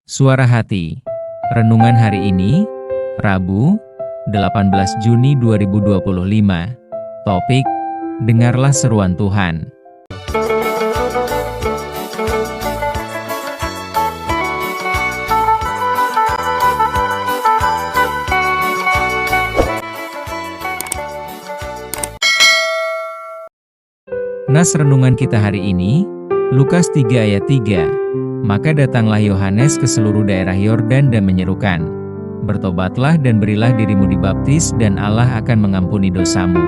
Suara Hati. Renungan hari ini, Rabu, 18 Juni 2025. Topik, Dengarlah Seruan Tuhan. Nas renungan kita hari ini, Lukas 3 ayat 3. Maka datanglah Yohanes ke seluruh daerah Yordan dan menyerukan, "Bertobatlah dan berilah dirimu dibaptis dan Allah akan mengampuni dosamu."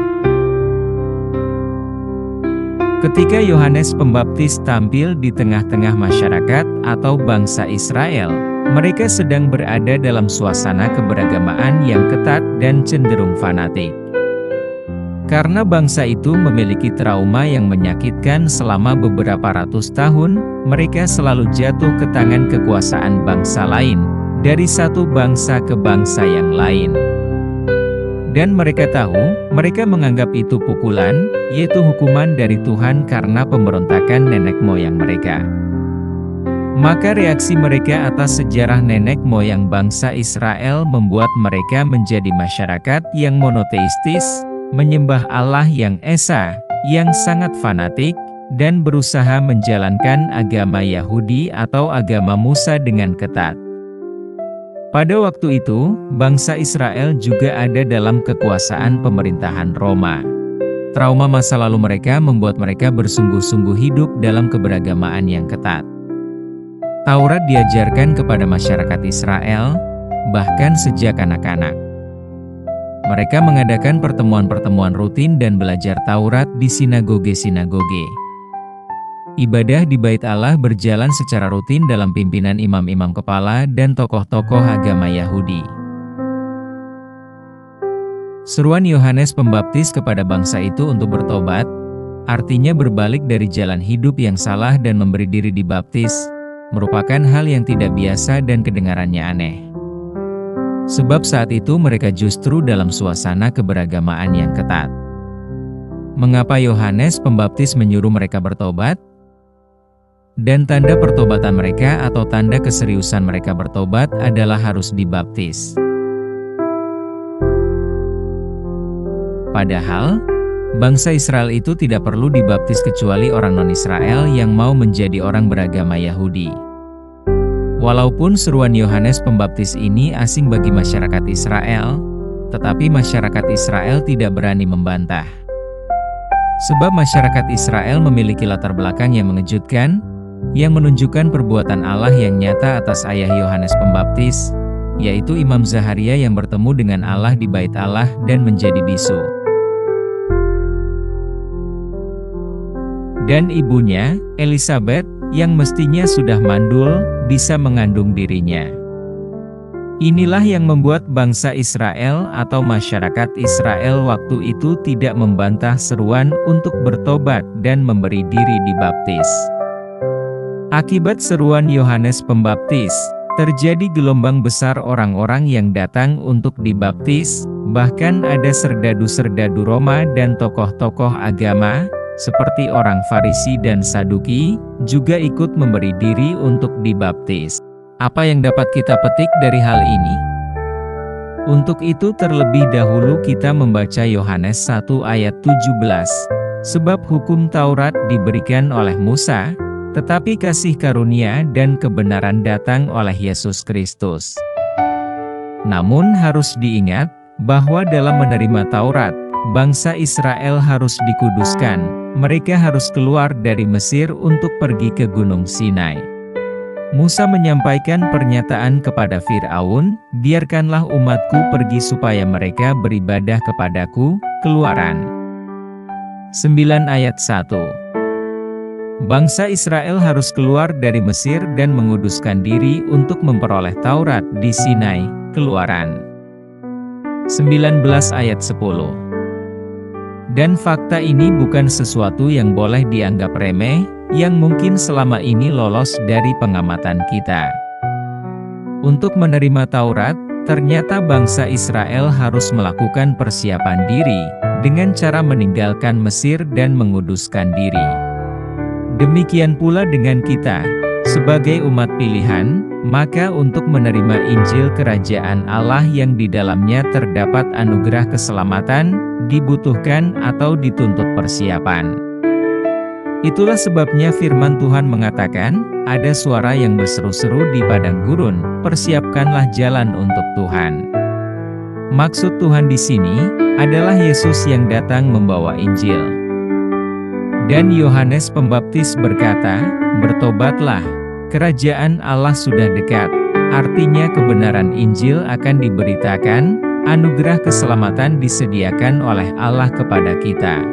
Ketika Yohanes Pembaptis tampil di tengah-tengah masyarakat atau bangsa Israel, mereka sedang berada dalam suasana keberagamaan yang ketat dan cenderung fanatik. Karena bangsa itu memiliki trauma yang menyakitkan selama beberapa ratus tahun, mereka selalu jatuh ke tangan kekuasaan bangsa lain, dari satu bangsa ke bangsa yang lain. Dan mereka menganggap itu pukulan, yaitu hukuman dari Tuhan karena pemberontakan nenek moyang mereka. Maka reaksi mereka atas sejarah nenek moyang bangsa Israel membuat mereka menjadi masyarakat yang monoteistis, menyembah Allah yang esa, yang sangat fanatik, dan berusaha menjalankan agama Yahudi atau agama Musa dengan ketat. Pada waktu itu, bangsa Israel juga ada dalam kekuasaan pemerintahan Roma. Trauma masa lalu mereka membuat mereka bersungguh-sungguh hidup dalam keberagamaan yang ketat. Taurat diajarkan kepada masyarakat Israel, bahkan sejak anak-anak. Mereka mengadakan pertemuan-pertemuan rutin dan belajar Taurat di sinagoge-sinagoge. Ibadah di Bait Allah berjalan secara rutin dalam pimpinan imam-imam kepala dan tokoh-tokoh agama Yahudi. Seruan Yohanes Pembaptis kepada bangsa itu untuk bertobat, artinya berbalik dari jalan hidup yang salah dan memberi diri dibaptis, merupakan hal yang tidak biasa dan kedengarannya aneh. Sebab saat itu mereka justru dalam suasana keberagamaan yang ketat. Mengapa Yohanes Pembaptis menyuruh mereka bertobat? Dan tanda pertobatan mereka atau tanda keseriusan mereka bertobat adalah harus dibaptis. Padahal, bangsa Israel itu tidak perlu dibaptis kecuali orang non-Israel yang mau menjadi orang beragama Yahudi. Walaupun seruan Yohanes Pembaptis ini asing bagi masyarakat Israel, tetapi masyarakat Israel tidak berani membantah. Sebab masyarakat Israel memiliki latar belakang yang mengejutkan, yang menunjukkan perbuatan Allah yang nyata atas ayah Yohanes Pembaptis, yaitu Imam Zaharia yang bertemu dengan Allah di Bait Allah dan menjadi bisu. Dan ibunya, Elisabet, yang mestinya sudah mandul, bisa mengandung dirinya. Inilah yang membuat bangsa Israel atau masyarakat Israel waktu itu tidak membantah seruan untuk bertobat dan memberi diri dibaptis. Akibat seruan Yohanes Pembaptis, terjadi gelombang besar orang-orang yang datang untuk dibaptis, bahkan ada serdadu-serdadu Roma dan tokoh-tokoh agama, seperti orang Farisi dan Saduki, juga ikut memberi diri untuk dibaptis. Apa yang dapat kita petik dari hal ini? Untuk itu terlebih dahulu kita membaca Yohanes 1 ayat 17. Sebab hukum Taurat diberikan oleh Musa, tetapi kasih karunia dan kebenaran datang oleh Yesus Kristus. Namun harus diingat, bahwa dalam menerima Taurat, bangsa Israel harus dikuduskan. Mereka harus keluar dari Mesir untuk pergi ke Gunung Sinai. Musa menyampaikan pernyataan kepada Firaun, "Biarkanlah umatku pergi supaya mereka beribadah kepadaku." Keluaran 9 ayat 1. Bangsa Israel harus keluar dari Mesir dan menguduskan diri untuk memperoleh Taurat di Sinai. Keluaran 19 ayat 10. Dan fakta ini bukan sesuatu yang boleh dianggap remeh, yang mungkin selama ini lolos dari pengamatan kita. Untuk menerima Taurat, ternyata bangsa Israel harus melakukan persiapan diri, dengan cara meninggalkan Mesir dan menguduskan diri. Demikian pula dengan kita, sebagai umat pilihan, Maka untuk menerima Injil Kerajaan Allah yang di dalamnya terdapat anugerah keselamatan, dibutuhkan atau dituntut persiapan. Itulah sebabnya firman Tuhan mengatakan, ada suara yang berseru-seru di padang gurun, persiapkanlah jalan untuk Tuhan. Maksud Tuhan di sini adalah Yesus yang datang membawa Injil. Dan Yohanes Pembaptis berkata, bertobatlah, kerajaan Allah sudah dekat. Artinya kebenaran Injil akan diberitakan, anugerah keselamatan disediakan oleh Allah kepada kita.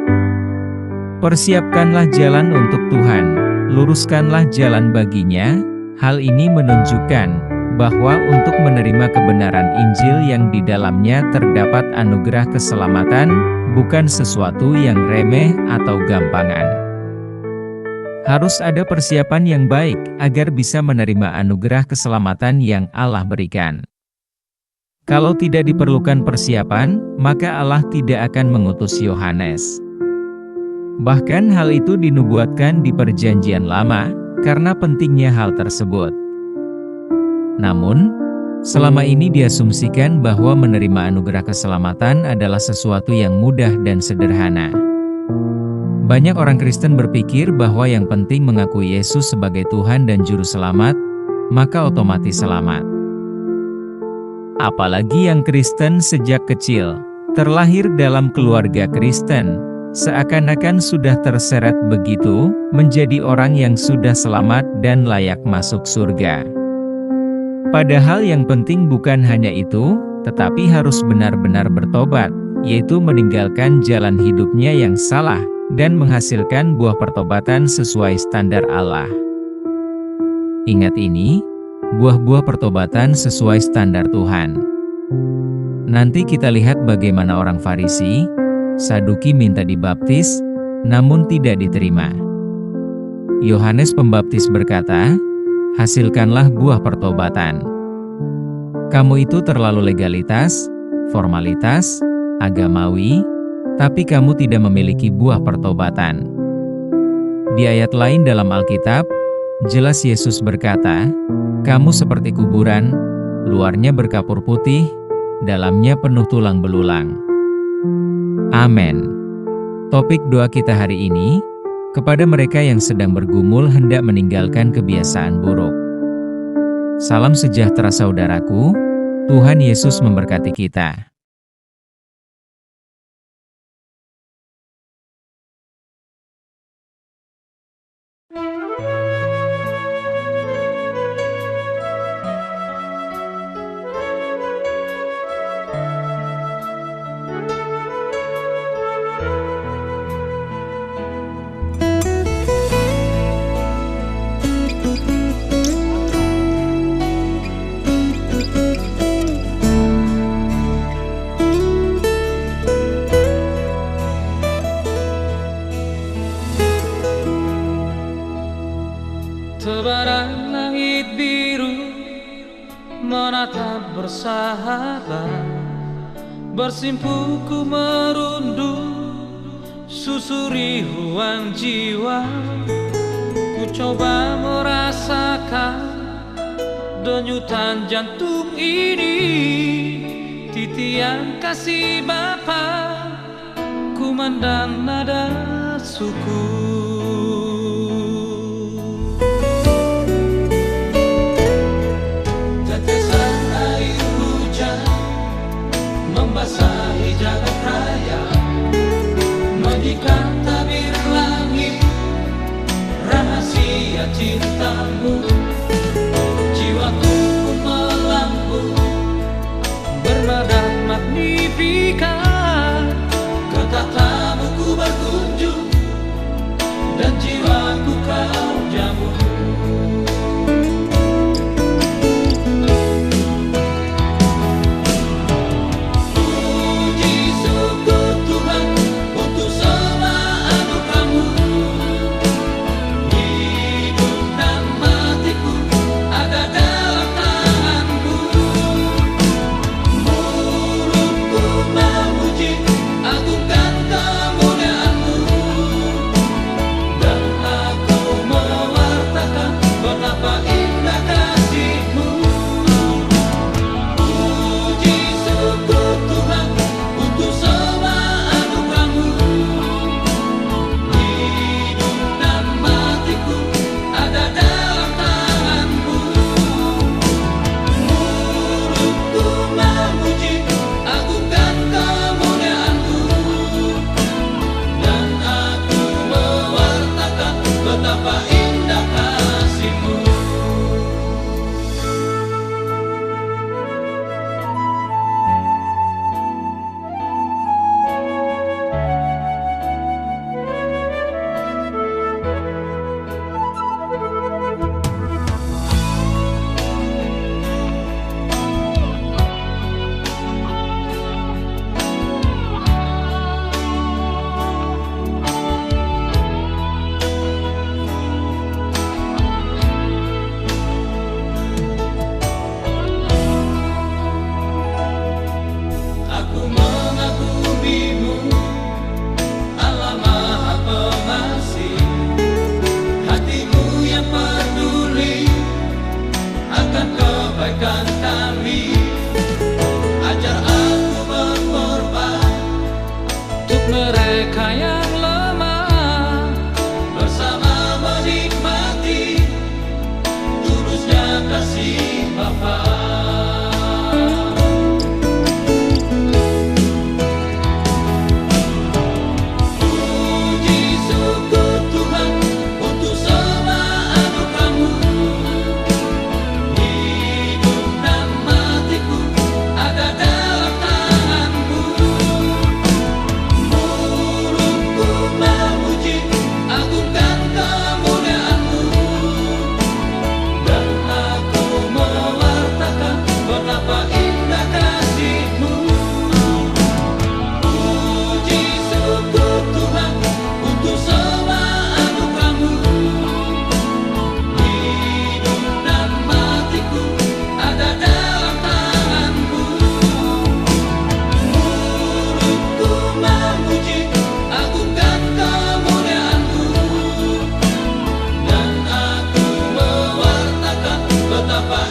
Persiapkanlah jalan untuk Tuhan, luruskanlah jalan baginya. Hal ini menunjukkan bahwa untuk menerima kebenaran Injil yang di dalamnya terdapat anugerah keselamatan, bukan sesuatu yang remeh atau gampangan. Harus ada persiapan yang baik agar bisa menerima anugerah keselamatan yang Allah berikan. Kalau tidak diperlukan persiapan, maka Allah tidak akan mengutus Yohanes. Bahkan hal itu dinubuatkan di Perjanjian Lama, karena pentingnya hal tersebut. Namun, selama ini diasumsikan bahwa menerima anugerah keselamatan adalah sesuatu yang mudah dan sederhana. Banyak orang Kristen berpikir bahwa yang penting mengakui Yesus sebagai Tuhan dan Juru Selamat, maka otomatis selamat. Apalagi yang Kristen sejak kecil, terlahir dalam keluarga Kristen, seakan-akan sudah terseret begitu, menjadi orang yang sudah selamat dan layak masuk surga. Padahal yang penting bukan hanya itu, tetapi harus benar-benar bertobat, yaitu meninggalkan jalan hidupnya yang salah, dan menghasilkan buah pertobatan sesuai standar Allah. Ingat ini, buah-buah pertobatan sesuai standar Tuhan. Nanti kita lihat bagaimana orang Farisi, Saduki minta dibaptis, namun tidak diterima. Yohanes Pembaptis berkata, hasilkanlah buah pertobatan. Kamu itu terlalu legalitas, formalitas, agamawi, tapi kamu tidak memiliki buah pertobatan. Di ayat lain dalam Alkitab, jelas Yesus berkata, kamu seperti kuburan, luarnya berkapur putih, dalamnya penuh tulang belulang. Amin. Topik doa kita hari ini, kepada mereka yang sedang bergumul hendak meninggalkan kebiasaan buruk. Salam sejahtera saudaraku, Tuhan Yesus memberkati kita. Tebaran langit biru menatap bersahabat, bersimpuku merundung, susuri ruang jiwa. Ku coba merasakan denyutan jantung ini, titian kasih Bapa, kumandang nada syukur. Membasahi jagat raya, menyikat tabir langit, rahasia cintamu. Jiwaku pun melambung, bernada magnifikat. Ke tatamu ku berkunjung, sampaikan kami. Ajar aku berkorban untuk mereka yang lemah, bersama menikmati tulusnya kasih Bapa. Puji syukur Tuhan untuk semua anugerah-Mu. Hidup dan matiku ada dalam tangan-Mu. Mulutku memuji, agungkan kemuliaan-Mu, dan aku mewartakan betapa indah kasih-Mu. Puji syukur Tuhan untuk semua anugerah-Mu. Hidup dan matiku ada dalam tangan-Mu. Mulutku memuji, agungkan kemuliaan-Mu, dan aku mewartakan betapa